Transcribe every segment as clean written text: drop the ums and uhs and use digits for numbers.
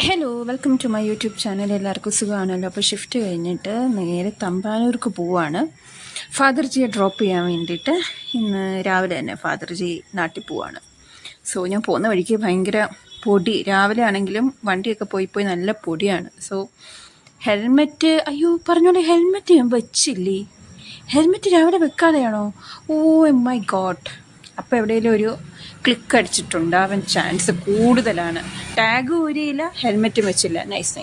Hello welcome to my YouTube channel. എല്ലാവർക്കും സുഖമാണല്ലോ. അപ്പോൾ ഷിഫ്റ്റ് കഴിഞ്ഞിട്ട് നേരെ തമ്പാനൂർക്ക് പോവാണ് ഫാദർജിയെ ഡ്രോപ്പ് ചെയ്യാൻ വേണ്ടിയിട്ട്. ഇന്ന് രാവിലെ തന്നെ ഫാദർജി നാട്ടിൽ പോവാണ്. സോ ഞാൻ പോകുന്ന വഴിക്ക് ഭയങ്കര പൊടി, രാവിലെ ആണെങ്കിലും വണ്ടിയൊക്കെ പോയി നല്ല പൊടിയാണ്. സോ ഹെൽമെറ്റ്, അയ്യോ പറഞ്ഞോളെ, ഹെൽമെറ്റ് ഞാൻ വെച്ചില്ലേ. ഹെൽമെറ്റ് രാവിലെ വെക്കാതെയാണോ? Oh my God. അപ്പോൾ എവിടെയെങ്കിലും ഒരു ക്ലിക്ക് അടിച്ചിട്ടുണ്ടാവാൻ ചാൻസ് കൂടുതലാണ്. ടാഗ് ഊരിയില്ല, ഹെൽമെറ്റും വെച്ചില്ല. നൈസ്.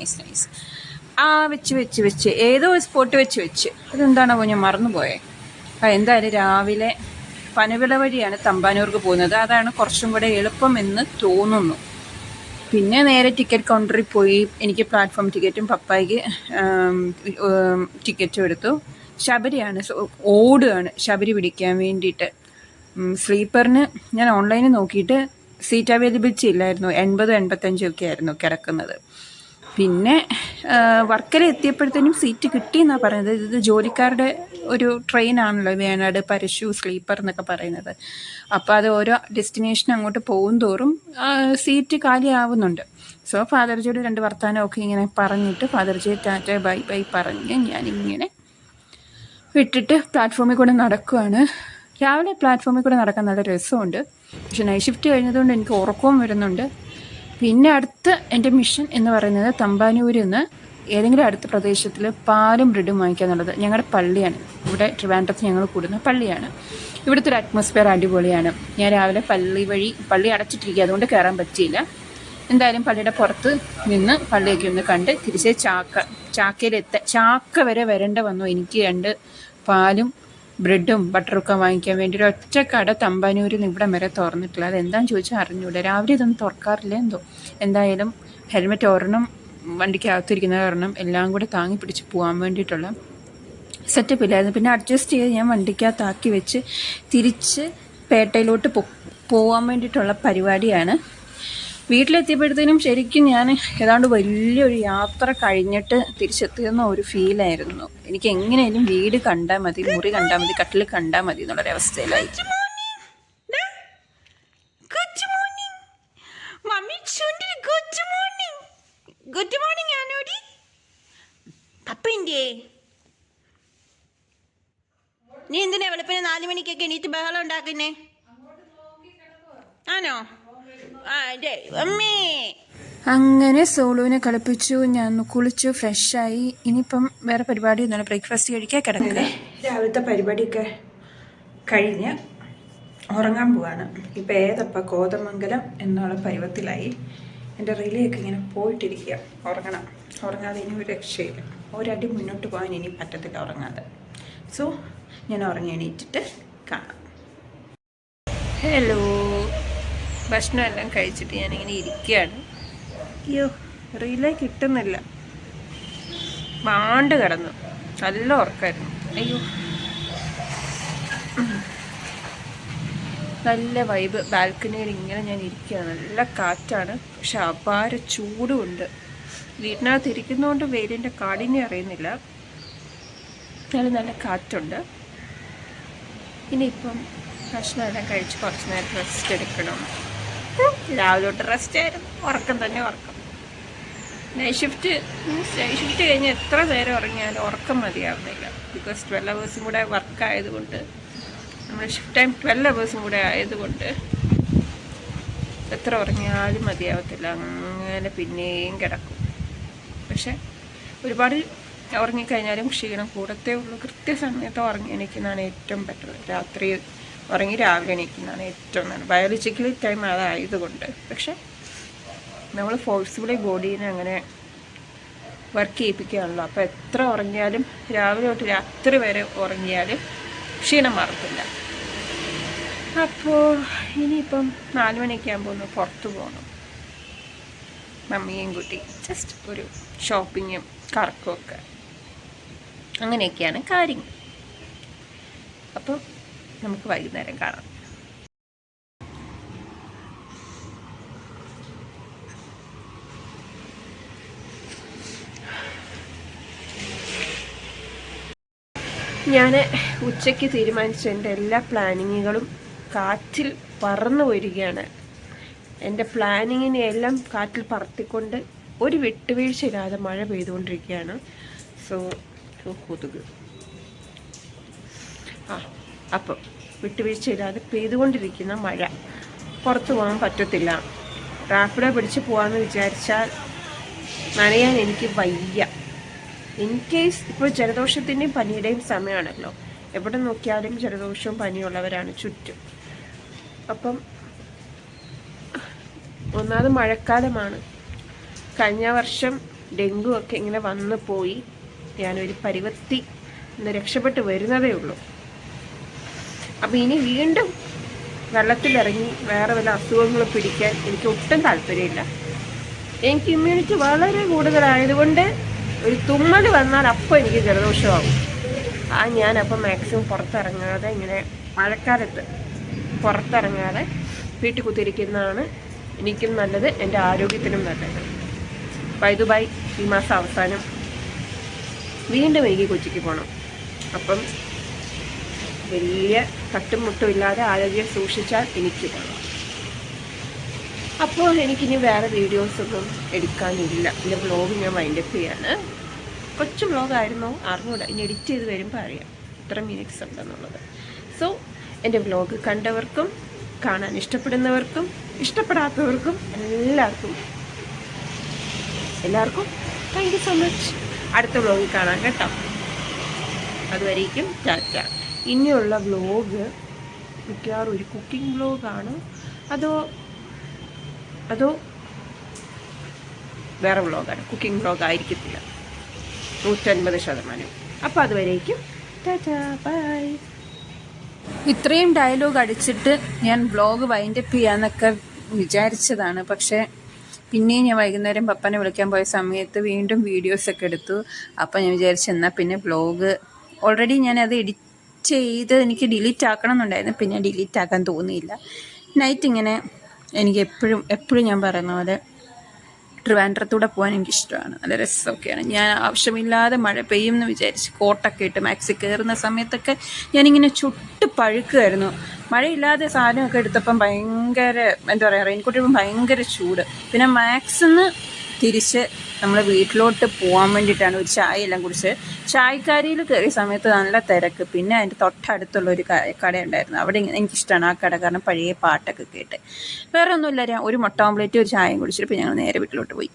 വെച്ച് ഏതോ സ്പോട്ട് വെച്ച് അതെന്താണോ ഞാൻ മറന്നുപോയേ. എന്തായാലും രാവിലെ പനവിള വഴിയാണ് തമ്പാനൂർക്ക് പോകുന്നത്. അതാണ് കുറച്ചും കൂടെ എളുപ്പം എന്ന് തോന്നുന്നു. പിന്നെ നേരെ ടിക്കറ്റ് കൗണ്ടറിൽ പോയി എനിക്ക് പ്ലാറ്റ്ഫോം ടിക്കറ്റും പപ്പായ്ക്ക് ടിക്കറ്റും എടുത്തു. ശബരിയാണ്, ഓടുകയാണ് ശബരി പിടിക്കാൻ വേണ്ടിയിട്ട്. സ്ലീപ്പറിന് ഞാൻ ഓൺലൈനിൽ നോക്കിയിട്ട് സീറ്റ് അവൈലബിലിറ്റി ഇല്ലായിരുന്നു. 80-85 ഒക്കെ ആയിരുന്നു കിടക്കുന്നത്. പിന്നെ വർക്കല എത്തിയപ്പോഴത്തേനും സീറ്റ് കിട്ടിയെന്നാണ് പറയുന്നത്. ഇത് ജോലിക്കാരുടെ ഒരു ട്രെയിനാണല്ലോ, വേണാട് പരശു സ്ലീപ്പർ എന്നൊക്കെ പറയുന്നത്. അപ്പോൾ അത് ഓരോ ഡെസ്റ്റിനേഷൻ അങ്ങോട്ട് പോകും തോറും സീറ്റ് കാലിയാവുന്നുണ്ട്. സോ ഫാദർജിയോട് 2 വർത്താനമൊക്കെ ഇങ്ങനെ പറഞ്ഞിട്ട് ഫാദർജിയെ ടാറ്റ ബൈ പറഞ്ഞ് ഞാനിങ്ങനെ വിട്ടിട്ട് പ്ലാറ്റ്ഫോമിൽ കൂടെ നടക്കുകയാണ്. രാവിലെ പ്ലാറ്റ്ഫോമിൽ കൂടെ നടക്കാൻ നല്ല രസമുണ്ട്. പക്ഷെ നൈറ്റ് ഷിഫ്റ്റ് കഴിഞ്ഞതുകൊണ്ട് എനിക്ക് ഉറക്കവും വരുന്നുണ്ട്. പിന്നെ അടുത്ത എൻ്റെ മിഷൻ എന്ന് പറയുന്നത് തമ്പാനൂരിൽ നിന്ന് ഏതെങ്കിലും അടുത്ത പ്രദേശത്തിൽ പാലും ബ്രെഡും വാങ്ങിക്കുക എന്നുള്ളത്. ഞങ്ങളുടെ പള്ളിയാണ് ഇവിടെ, ട്രിവാൻഡ്രത്ത് ഞങ്ങൾ കൂടുന്ന പള്ളിയാണ്. ഇവിടുത്തെ ഒരു അറ്റ്മോസ്ഫിയർ അടിപൊളിയാണ്. ഞാൻ രാവിലെ പള്ളി അടച്ചിട്ടിരിക്കുക, അതുകൊണ്ട് കയറാൻ പറ്റിയില്ല. എന്തായാലും പള്ളിയുടെ പുറത്ത് നിന്ന് പള്ളിയൊക്കെ ഒന്ന് കണ്ട് തിരിച്ച് ചാക്ക വരെ വരേണ്ട വന്നു എനിക്ക് 2 പാലും ബ്രെഡും ബട്ടറൊക്കെ വാങ്ങിക്കാൻ വേണ്ടി. ഒരു ഒറ്റ കട തമ്പാനൂരിൽ നിന്ന് ഇവിടം വരെ തുറന്നിട്ടില്ല. അതെന്താണെന്ന് ചോദിച്ചാൽ അറിഞ്ഞൂടെ, രാവിലെ ഇതൊന്നും തുറക്കാറില്ല എന്തോ. എന്തായാലും ഹെൽമെറ്റ് ഒരെണ്ണം വണ്ടിക്കകത്തിരിക്കുന്ന കാരണം എല്ലാം കൂടെ താങ്ങി പിടിച്ച് പോകാൻ വേണ്ടിയിട്ടുള്ള സെറ്റപ്പ് ഇല്ലായിരുന്നു. പിന്നെ അഡ്ജസ്റ്റ് ചെയ്ത് ഞാൻ വണ്ടിക്കകത്താക്കി വെച്ച് തിരിച്ച് പേട്ടയിലോട്ട് പോകാൻ വേണ്ടിയിട്ടുള്ള പരിപാടിയാണ്. വീട്ടിലെത്തിയപ്പോഴത്തേനും ശരിക്കും ഞാൻ ഏതാണ്ട് വലിയൊരു യാത്ര കഴിഞ്ഞിട്ട് തിരിച്ചെത്തുന്ന ഒരു ഫീലായിരുന്നു. എനിക്ക് എങ്ങനെയാലും വീട് കണ്ടാൽ മതി, മുറി കണ്ടാൽ മതി, കട്ടിൽ കണ്ടാൽ മതി എന്നുള്ളൊരവസ്ഥയിലായി. Good morning ആനോടി. പപ്പൻ്റെ നീ എന്തിനാ വെളുപ്പിനെ 4 മണിക്കൊക്കെ എണീറ്റ് ബഹളം ഉണ്ടാക്കുന്നേ? ആണോ? അങ്ങനെ സോളുവിനെ കളിപ്പിച്ചു. ഞാൻ കുളിച്ചു, ഫ്രഷായി. ഇനിയിപ്പം വേറെ പരിപാടി ഒന്നുമില്ല, ബ്രേക്ക്ഫാസ്റ്റ് കഴിക്കാൻ കിടക്കില്ല. രാവിലത്തെ പരിപാടിയൊക്കെ കഴിഞ്ഞ് ഉറങ്ങാൻ പോവാണ്. ഇപ്പം ഏതപ്പം കോതമംഗലം എന്നുള്ള പരുവത്തിലായി. എൻ്റെ റിലേയൊക്കെ ഇങ്ങനെ പോയിട്ടിരിക്കുക. ഉറങ്ങാതെ ഇനി ഒരു രക്ഷയില്ല. ഒരടി മുന്നോട്ട് പോകാൻ ഇനി പറ്റത്തില്ല ഉറങ്ങാതെ. സോ ഞാൻ ഉറങ്ങി എണീറ്റിട്ട് കാണാം. ഹലോ, ഭക്ഷണം എല്ലാം കഴിച്ചിട്ട് ഞാനിങ്ങനെ ഇരിക്കുകയാണ്. അയ്യോ, റീലേ കിട്ടുന്നില്ല. മാണ്ട് കിടന്നു, നല്ല ഉറക്കമായിരുന്നു. അയ്യോ, നല്ല വൈബ്. ബാൽക്കണിയിൽ ഇങ്ങനെ ഞാൻ ഇരിക്കുകയാണ്. നല്ല കാറ്റാണ്, പക്ഷെ അപാര ചൂടുമുണ്ട്. വീട്ടിനകത്ത് ഇരിക്കുന്നതുകൊണ്ട് വെയിലിൻ്റെ കാഠിന്യം അറിയുന്നില്ല. നല്ല കാറ്റുണ്ട്. ഇനിയിപ്പം ഭക്ഷണമെല്ലാം കഴിച്ച് കുറച്ച് നേരം റെസ്റ്റ് എടുക്കണം. രാവിലെ തൊട്ട് റെസ്റ്റ് ആയിരുന്നു, ഉറക്കം തന്നെ ഉറക്കം. നൈറ്റ് ഷിഫ്റ്റ് കഴിഞ്ഞ് എത്ര നേരം ഉറങ്ങിയാലും ഉറക്കം മതിയാവുന്നില്ല. ബിക്കോസ് 12 hours കൂടെ വർക്ക് ആയതുകൊണ്ട്, നമ്മുടെ ഷിഫ്റ്റ് ടൈം 12 hours കൂടെ ആയതുകൊണ്ട് എത്ര ഉറങ്ങിയാലും മതിയാവത്തില്ല. അങ്ങനെ പിന്നെയും കിടക്കും. പക്ഷെ ഒരുപാട് ഉറങ്ങിക്കഴിഞ്ഞാലും ക്ഷീണം കൂടത്തേ ഉള്ളൂ. കൃത്യസമയത്ത് ഉറങ്ങി എണീക്കുന്നതാണ് ഏറ്റവും ബെറ്റർ. രാത്രി ഉറങ്ങി രാവിലെ എണീക്കുന്നതാണ് ഏറ്റവും നല്ലത്, ബയോളജിക്കലി ടൈം അതായതുകൊണ്ട്. പക്ഷെ നമ്മൾ ഫോഴ്സിബിളി ബോഡീനെ അങ്ങനെ വർക്ക് ചെയ്യിപ്പിക്കുകയാണല്ലോ. അപ്പോൾ എത്ര ഉറങ്ങിയാലും രാവിലെ തൊട്ട് രാത്രി വരെ ഉറങ്ങിയാലും ക്ഷീണം മാറത്തില്ല. അപ്പോൾ ഇനിയിപ്പം 4 മണിയൊക്കെ ആകുമ്പോൾ ഒന്ന് പുറത്ത് പോകണം. മമ്മിയും കുട്ടി ജസ്റ്റ് ഒരു ഷോപ്പിങ്ങും കറക്കമൊക്കെ, അങ്ങനെയൊക്കെയാണ് കാര്യങ്ങൾ. അപ്പോൾ നമുക്ക് വൈകുന്നേരം കാണാം. ഞാൻ ഉച്ചയ്ക്ക് തീരുമാനിച്ച എൻ്റെ എല്ലാ പ്ലാനിങ്ങുകളും കാറ്റിൽ പറന്നു വരികയാണ്. എൻ്റെ പ്ലാനിങ്ങിനെ എല്ലാം കാറ്റിൽ പറത്തിക്കൊണ്ട് ഒരു വിട്ടുവീഴ്ചയില്ലാതെ മഴ പെയ്തുകൊണ്ടിരിക്കുകയാണ്. സോ കൊതുക് അപ്പം വിട്ടുവീഴ്ചയില്ലാതെ പെയ്തുകൊണ്ടിരിക്കുന്ന മഴ, പുറത്തു പോകാൻ പറ്റത്തില്ല. റാപ്പിഡോ പിടിച്ച് പോകാമെന്ന് വിചാരിച്ചാൽ നനയാൻ എനിക്ക് വയ്യ. ഇൻ കേസ് ഇപ്പോൾ ജലദോഷത്തിൻ്റെയും പനിയുടെയും സമയമാണല്ലോ, എവിടെ നോക്കിയാലും ജലദോഷവും പനിയുള്ളവരാണ് ചുറ്റും. അപ്പം ഒന്നാമത് മഴക്കാലമാണ്. കഴിഞ്ഞ വർഷം ഡെങ്കു ഒക്കെ ഇങ്ങനെ വന്നു പോയി. ഞാനൊരു പരുവത്തി ഇന്ന് രക്ഷപ്പെട്ട് വരുന്നതേ ഉള്ളൂ. അപ്പം ഇനി വീണ്ടും വെള്ളത്തിലിറങ്ങി വേറെ വല്ല അസുഖങ്ങൾ പിടിക്കാൻ എനിക്ക് ഒട്ടും താല്പര്യമില്ല. എനിക്ക് ഇമ്മ്യൂണിറ്റി വളരെ കൂടുതലായതുകൊണ്ട് ഒരു തുമ്മൽ വന്നാൽ അപ്പോൾ എനിക്ക് ജലദോഷമാകും. ഞാനപ്പം മാക്സിമം പുറത്തിറങ്ങാതെ, ഇങ്ങനെ മഴക്കാലത്ത് പുറത്തിറങ്ങാതെ വീട്ടിൽ കുത്തിരിക്കുന്നതാണ് എനിക്കും നല്ലത്, എൻ്റെ ആരോഗ്യത്തിനും നല്ലത്. ബൈ ഈ മാസം അവസാനം വീണ്ടും എനിക്ക് കൊച്ചിക്ക് പോകണം. അപ്പം വലിയ തട്ടും മുട്ടും ഇല്ലാതെ ആരോഗ്യം സൂക്ഷിച്ചാൽ എനിക്ക് പോകണം. അപ്പോൾ എനിക്കിനി വേറെ വീഡിയോസൊന്നും എടുക്കാനില്ല. എൻ്റെ വ്ലോഗ് ഞാൻ വൈൻഡപ്പ് ചെയ്യാണ്. കൊച്ചു വ്ലോഗായിരുന്നു, അറിഞ്ഞൂടാ, ഇനി എഡിറ്റ് ചെയ്ത് വരുമ്പോൾ അറിയാം എത്ര മിനിറ്റ്സ് ഉണ്ടെന്നുള്ളത്. സോ എൻ്റെ വ്ലോഗ് കണ്ടവർക്കും കാണാൻ ഇഷ്ടപ്പെടുന്നവർക്കും ഇഷ്ടപ്പെടാത്തവർക്കും എല്ലാവർക്കും താങ്ക് യു സോ മച്ച്. അടുത്ത വ്ലോഗിൽ കാണാം കേട്ടോ. അതുവരേക്കും ടാറ്റ. ഇനിയുള്ള വ്ലോഗ് മിക്കവാറും ഒരു കുക്കിംഗ് വ്ലോഗാണ്, അതോ വേറെ വ്ലോഗാണ്. കുക്കിംഗ് വ്ലോഗ് ആയിരിക്കത്തില്ല 150%. അപ്പോൾ അതുവരേക്കും ടാറ്റ ബൈ. ഇത്രയും ഡയലോഗ് അടിച്ചിട്ട് ഞാൻ വ്ലോഗ് വൈൻഡപ്പ് ചെയ്യാന്നൊക്കെ വിചാരിച്ചതാണ്. പക്ഷേ പിന്നെയും ഞാൻ വൈകുന്നേരം പപ്പനെ വിളിക്കാൻ പോയ സമയത്ത് വീണ്ടും വീഡിയോസൊക്കെ എടുത്തു. അപ്പം ഞാൻ വിചാരിച്ചു എന്നാൽ പിന്നെ വ്ലോഗ് ഓൾറെഡി ഞാനത് എഡിറ്റ് ചെയ്ത് എനിക്ക് ഡിലീറ്റ് ആക്കണം എന്നുണ്ടായിരുന്നു. പിന്നെ ഡിലീറ്റ് ആക്കാൻ തോന്നിയില്ല. നൈറ്റ് ഇങ്ങനെ എനിക്ക് എപ്പോഴും ഞാൻ പറയുന്ന പോലെ ട്രിവാൻഡ്രത്തൂടെ പോകാൻ എനിക്കിഷ്ടമാണ്. നല്ല രസമൊക്കെയാണ്. ഞാൻ ആവശ്യമില്ലാതെ മഴ പെയ്യും എന്ന് വിചാരിച്ച് കോട്ടൊക്കെ ഇട്ട് മാക്സി കയറുന്ന സമയത്തൊക്കെ ഞാനിങ്ങനെ ചുട്ട് പഴുക്കുമായിരുന്നു. മഴയില്ലാതെ സാധനമൊക്കെ എടുത്തപ്പം ഭയങ്കര എന്താ പറയുക, റെയിൻകോട്ട് ഇടുമ്പം ഭയങ്കര ചൂട്. പിന്നെ മാക്സിന്ന് തിരിച്ച് നമ്മൾ വീട്ടിലോട്ട് പോകാൻ വേണ്ടിയിട്ടാണ് ഒരു ചായ എല്ലാം കുടിച്ച് ചായക്കാരിയിൽ കയറിയ സമയത്ത് നല്ല തിരക്ക്. പിന്നെ അതിൻ്റെ തൊട്ടടുത്തുള്ളൊരു കടയുണ്ടായിരുന്നു. അവിടെ എനിക്കിഷ്ടമാണ് ആ കട, കാരണം പഴയ പാട്ടൊക്കെ കേട്ട്. വേറെ ഒന്നുമില്ല, ഒരു മുട്ട ഓംപ്ലേറ്റ് ഒരു ചായയും കുടിച്ചിട്ട് പിന്നെ ഞങ്ങൾ നേരെ വീട്ടിലോട്ട് പോയി.